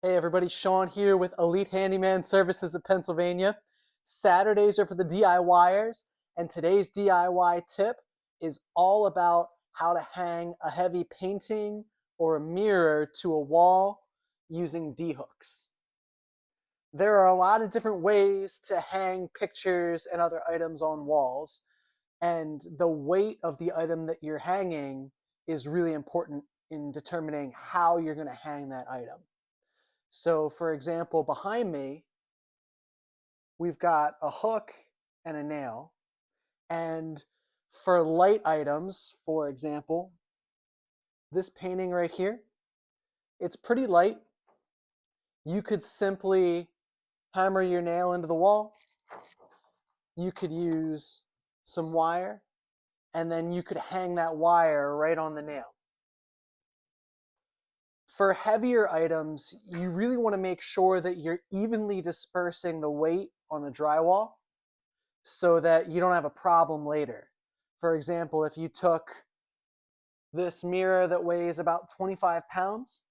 Hey everybody, Sean here with Elite Handyman Services of Pennsylvania. Saturdays are for the DIYers, and today's DIY tip is all about how to hang a heavy painting or a mirror to a wall using D-hooks. There are a lot of different ways to hang pictures and other items on walls, and the weight of the item that you're hanging is really important in determining how you're going to hang that item. So for example, behind me, we've got a hook and a nail. And for light items, for example, this painting right here, it's pretty light. You could simply hammer your nail into the wall. You could use some wire, and then you could hang that wire right on the nail. For heavier items, you really want to make sure that you're evenly dispersing the weight on the drywall so that you don't have a problem later. For example, if you took this mirror that weighs about 25 pounds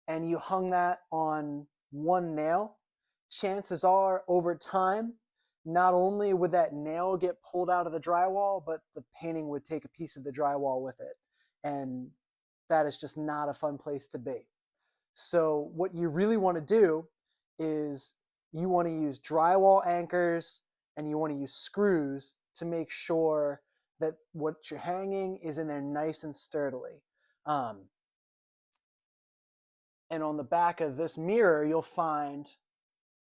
and you hung that on one nail, chances are over time, not only would that nail get pulled out of the drywall, but the painting would take a piece of the drywall with it. And that is just not a fun place to be. So what you really want to do is you want to use drywall anchors and you want to use screws to make sure that what you're hanging is in there nice and sturdily. And on the back of this mirror, you'll find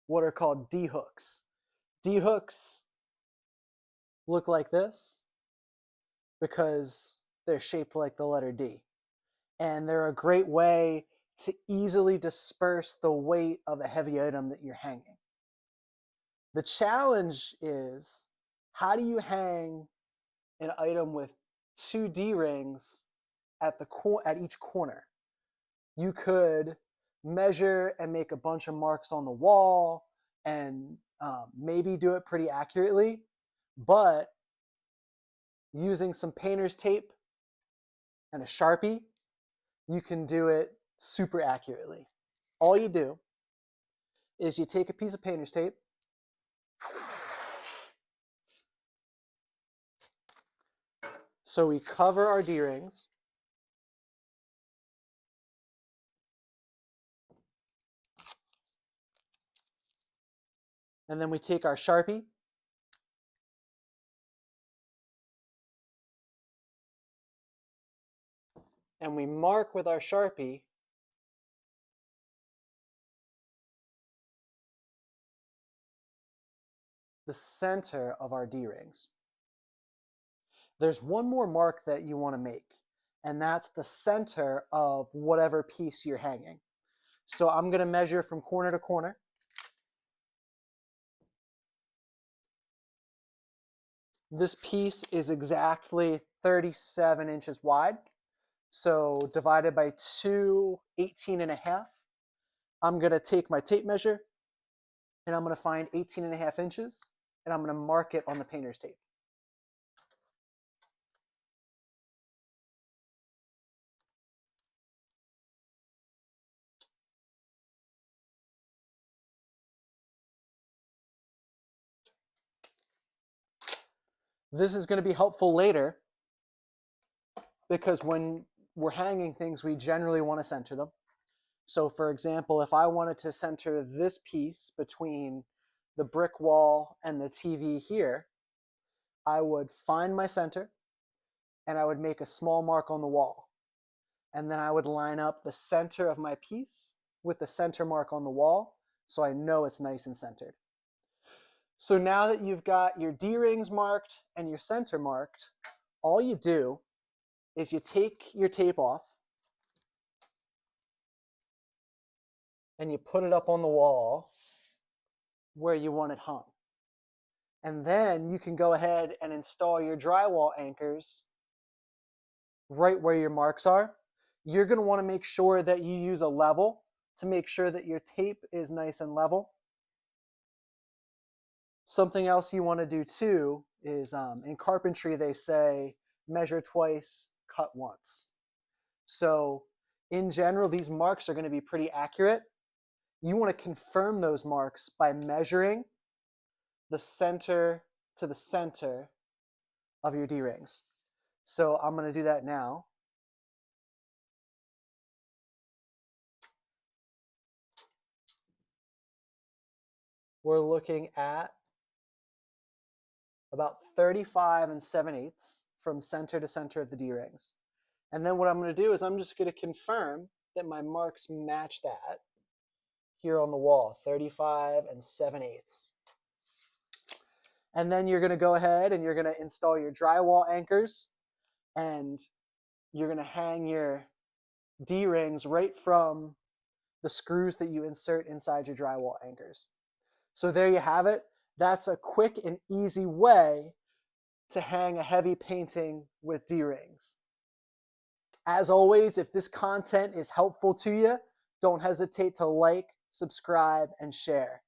what are called D-hooks. D-hooks look like this because they're shaped like the letter D. And they're a great way to easily disperse the weight of a heavy item that you're hanging. The challenge is, how do you hang an item with two D-rings at each corner? You could measure and make a bunch of marks on the wall and maybe do it pretty accurately, but using some painter's tape and a Sharpie, you can do it super accurately. All you do is you take a piece of painter's tape, so we cover our D-rings, and then we take our Sharpie, and we mark with our Sharpie the center of our D-rings. There's one more mark that you want to make, and that's the center of whatever piece you're hanging. So I'm going to measure from corner to corner. This piece is exactly 37 inches wide. So divided by 2, 18.5. I'm going to take my tape measure and I'm going to find 18.5 inches and I'm going to mark it on the painter's tape. This is going to be helpful later because when we're hanging things, we generally want to center them. So for example, if I wanted to center this piece between the brick wall and the TV here, I would find my center and I would make a small mark on the wall. And then I would line up the center of my piece with the center mark on the wall so I know it's nice and centered. So now that you've got your D-rings marked and your center marked, all you do is you take your tape off and you put it up on the wall where you want it hung. And then you can go ahead and install your drywall anchors right where your marks are. You're going to want to make sure that you use a level to make sure that your tape is nice and level. Something else you want to do too is in carpentry they say measure twice, cut once. So in general, these marks are going to be pretty accurate. You want to confirm those marks by measuring the center to the center of your D-rings. So I'm going to do that now. We're looking at about 35 7/8 from center to center of the D-rings. And then what I'm going to do is I'm just going to confirm that my marks match that here on the wall, 35 7/8. And then you're going to go ahead and you're going to install your drywall anchors, and you're going to hang your D-rings right from the screws that you insert inside your drywall anchors. So there you have it. That's a quick and easy way to hang a heavy painting with D-rings. As always, if this content is helpful to you, don't hesitate to like, subscribe, and share.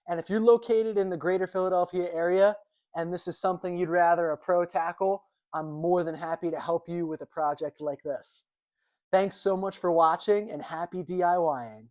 And if you're located in the greater Philadelphia area and this is something you'd rather a pro tackle, I'm more than happy to help you with a project like this. Thanks so much for watching, and happy DIYing.